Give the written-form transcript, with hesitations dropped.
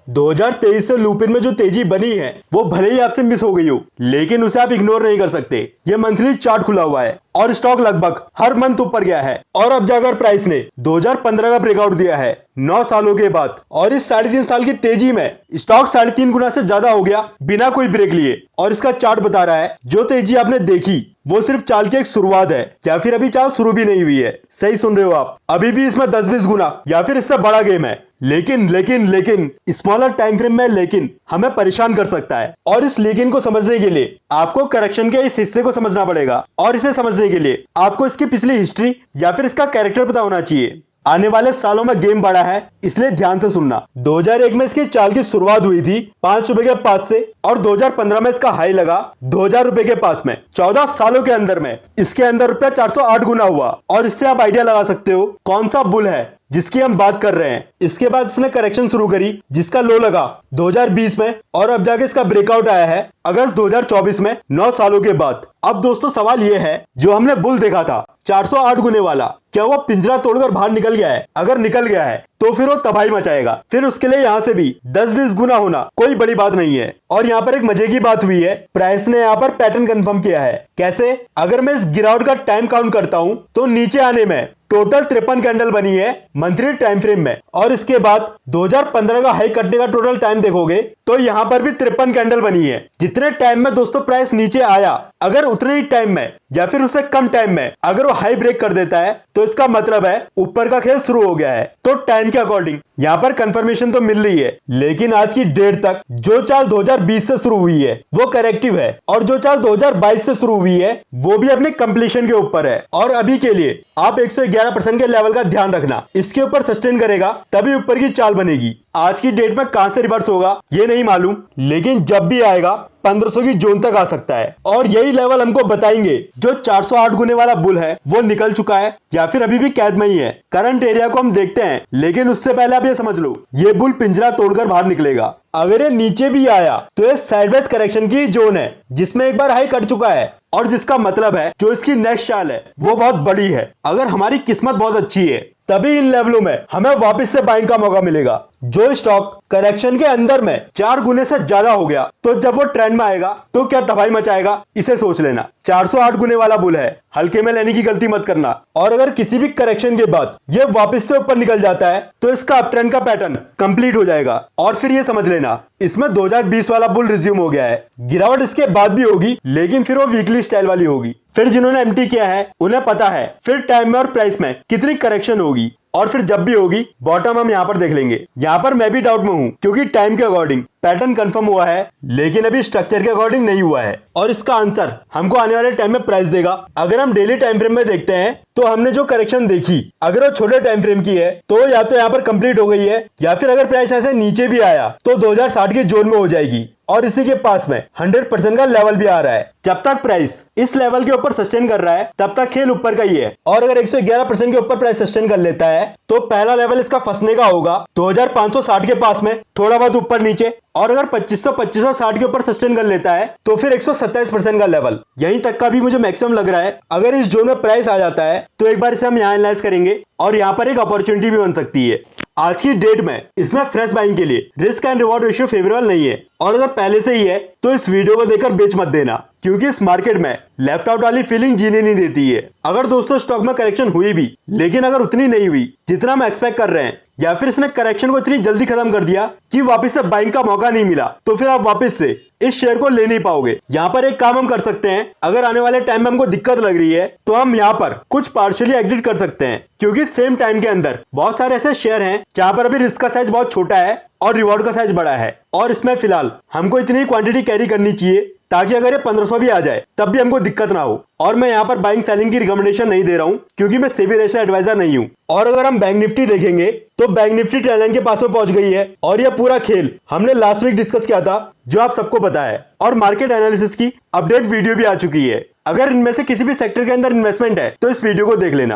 2023 से लुपिन में जो तेजी बनी है वो भले ही आपसे मिस हो गई हो, लेकिन उसे आप इग्नोर नहीं कर सकते। ये मंथली चार्ट खुला हुआ है और स्टॉक लगभग हर मंथ ऊपर गया है और अब जाकर प्राइस ने 2015 का ब्रेकआउट दिया है 9 सालों के बाद। और इस 3.5 साल की तेजी में स्टॉक 3.5 गुना से ज्यादा हो गया बिना कोई ब्रेक लिए। और इसका चार्ट बता रहा है जो तेजी आपने देखी वो सिर्फ चाल की एक शुरुआत है, या फिर अभी चाल शुरू भी नहीं हुई है। सही सुन रहे हो आप, अभी भी इसमें 10-20 गुना या फिर इससे बड़ा गेम है। लेकिन स्मॉलर टाइम फ्रेम में लेकिन हमें परेशान कर सकता है। और इस लेकिन को समझने के लिए आपको करेक्शन के इस हिस्से को समझना पड़ेगा, और इसे समझने के लिए आपको इसकी पिछली हिस्ट्री या फिर इसका कैरेक्टर पता होना चाहिए। आने वाले सालों में गेम बड़ा है, इसलिए ध्यान से सुनना। 2001 में इसकी चाल की शुरुआत हुई थी 5 रुपए के पास से और 2015 में इसका हाई लगा 2000 रुपए के पास में। 14 सालों के अंदर में इसके अंदर रुपया 408 गुना हुआ। और इससे आप आइडिया लगा सकते हो कौन सा बुल है जिसकी हम बात कर रहे हैं। इसके बाद इसने करेक्शन शुरू करी जिसका लो लगा 2020 में और अब जाके इसका ब्रेकआउट आया है अगस्त 2024 में, 9 सालों के बाद। अब दोस्तों सवाल ये है, जो हमने बुल देखा था 408 गुने वाला, क्या वो पिंजरा तोड़कर बाहर निकल गया है? अगर निकल गया है तो फिर वो तबाही मचाएगा। फिर उसके लिए यहाँ से भी 10-20 गुना होना कोई बड़ी बात नहीं है। और यहाँ पर एक मजे की बात हुई है, प्राइस ने यहाँ पर पैटर्न कंफर्म किया है। कैसे? अगर मैं इस गिरावट का टाइम काउंट करता हूँ तो नीचे आने में टोटल 53 कैंडल बनी है मंथली टाइम फ्रेम में। और इसके बाद 2015 का हाई कटने का टोटल टाइम देखोगे तो यहाँ पर भी 53 कैंडल बनी है। जितने टाइम में दोस्तों प्राइस नीचे आया, अगर उतने ही टाइम में या फिर उससे कम टाइम में अगर वो हाई ब्रेक कर देता है तो इसका मतलब है ऊपर का खेल शुरू हो गया है। तो टाइम के अकॉर्डिंग यहाँ पर कंफर्मेशन तो मिल रही है, लेकिन आज की डेट तक जो चाल 2020 से शुरू हुई है वो करेक्टिव है, और जो चाल 2022 से शुरू हुई है वो भी अपने कंप्लीशन के ऊपर है। और अभी के लिए आप 111% के लेवल का ध्यान रखना, इसके ऊपर सस्टेन करेगा तभी ऊपर की चाल बनेगी। आज की डेट में कहां से रिवर्स होगा ये नहीं मालूम, लेकिन जब भी आएगा 1500 की जोन तक आ सकता है। और यही लेवल हमको बताएंगे जो 408 गुने वाला बुल है वो निकल चुका है या फिर अभी भी कैद में ही है। करंट एरिया को हम देखते हैं, लेकिन उससे पहले आप ये समझ लो, ये बुल पिंजरा तोड़कर बाहर निकलेगा। अगर ये नीचे भी आया तो ये साइडवेज करेक्शन की जोन है जिसमें एक बार हाई कट चुका है, और जिसका मतलब है जो इसकी नेक्स्ट चाल है वो बहुत बड़ी है। अगर हमारी किस्मत बहुत अच्छी है तभी इन लेवलों में हमें वापस से बाइंग का मौका मिलेगा। जो स्टॉक करेक्शन के अंदर में 4 गुने से ज्यादा हो गया तो जब वो ट्रेंड में आएगा तो क्या तबाही मचाएगा, इसे सोच लेना। 408 गुने वाला बुल है, हल्के में लेने की गलती मत करना। और अगर किसी भी करेक्शन के बाद ये वापस से ऊपर निकल जाता है तो इसका अप ट्रेंड का पैटर्न कंप्लीट हो जाएगा। और फिर ये समझ लेना इसमें 2020 वाला बुल रिज्यूम हो गया है। गिरावट इसके बाद भी होगी, लेकिन फिर वो वीकली स्टाइल वाली होगी। फिर जिन्होंने एमटी किया है उन्हें पता है फिर टाइम में और प्राइस में कितनी करेक्शन होगी। और फिर जब भी होगी बॉटम हम यहाँ पर देख लेंगे। यहाँ पर मैं भी डाउट में हूँ, क्योंकि टाइम के अकॉर्डिंग पैटर्न कंफर्म हुआ है लेकिन अभी स्ट्रक्चर के अकॉर्डिंग नहीं हुआ है। और इसका आंसर हमको आने वाले टाइम में प्राइस देगा। अगर हम डेली टाइम फ्रेम में देखते हैं तो हमने जो करेक्शन देखी, अगर वो छोटे टाइम फ्रेम की है तो या तो यहाँ पर कंप्लीट हो गई है, या फिर अगर प्राइस ऐसे नीचे भी आया तो 2060 की जोन में हो जाएगी। और इसी के पास में 100% का लेवल भी आ रहा है। जब तक प्राइस इस लेवल के ऊपर सस्टेन कर रहा है तब तक खेल ऊपर का ही है। और अगर 111% के ऊपर प्राइस सस्टेन कर लेता है तो पहला लेवल इसका फंसने का होगा 2560 के पास में, थोड़ा बहुत ऊपर नीचे। और अगर 2560 के ऊपर सस्टेन कर लेता है तो फिर 127% का लेवल, यहीं तक का भी मुझे मैक्सिमम लग रहा है। अगर इस जोन में प्राइस आ जाता है तो एक बार इसे हम यहाँ एनालाइज करेंगे और यहाँ पर एक अपॉर्चुनिटी भी बन सकती है। आज की डेट में इसमें फ्रेश बाइंग के लिए risk and reward ratio favourable नहीं है। और अगर पहले से ही है तो इस वीडियो को देखकर बेच मत देना, क्योंकि इस मार्केट में लेफ्ट आउट वाली फीलिंग जीने नहीं देती है। अगर दोस्तों स्टॉक में करेक्शन हुई भी, लेकिन अगर उतनी नहीं हुई जितना हम एक्सपेक्ट कर रहे हैं, या फिर इसने करेक्शन को इतनी जल्दी खत्म कर दिया कि वापस से बाइंग का मौका नहीं मिला, तो फिर आप वापस से इस शेयर को ले नहीं पाओगे। यहाँ पर एक काम हम कर सकते हैं, अगर आने वाले टाइम में हमको दिक्कत लग रही है तो हम यहाँ पर कुछ पार्शियली एग्जिट कर सकते हैं, क्योंकि सेम टाइम के अंदर बहुत सारे ऐसे शेयर हैं जहाँ पर अभी रिस्क का साइज बहुत छोटा है और रिवॉर्ड का साइज बड़ा है। और इसमें फिलहाल हमको इतनी क्वांटिटी कैरी करनी चाहिए ताकि अगर ये 1500 भी आ जाए तब भी हमको दिक्कत ना हो। और मैं यहाँ पर बाइंग सेलिंग की रिकमेंडेशन नहीं दे रहा हूँ, क्योंकि मैं सेबी रजिस्टर्ड एडवाइजर नहीं हूँ। और अगर हम बैंक निफ्टी देखेंगे तो बैंक निफ्टी ट्रेंड लाइन के पास में पहुंच गई है, और यह पूरा खेल हमने लास्ट वीक डिस्कस किया था जो आप सबको पता है। और मार्केट एनालिसिस की अपडेट वीडियो भी आ चुकी है। अगर इनमें से किसी भी सेक्टर के अंदर इन्वेस्टमेंट है तो इस वीडियो को देख लेना।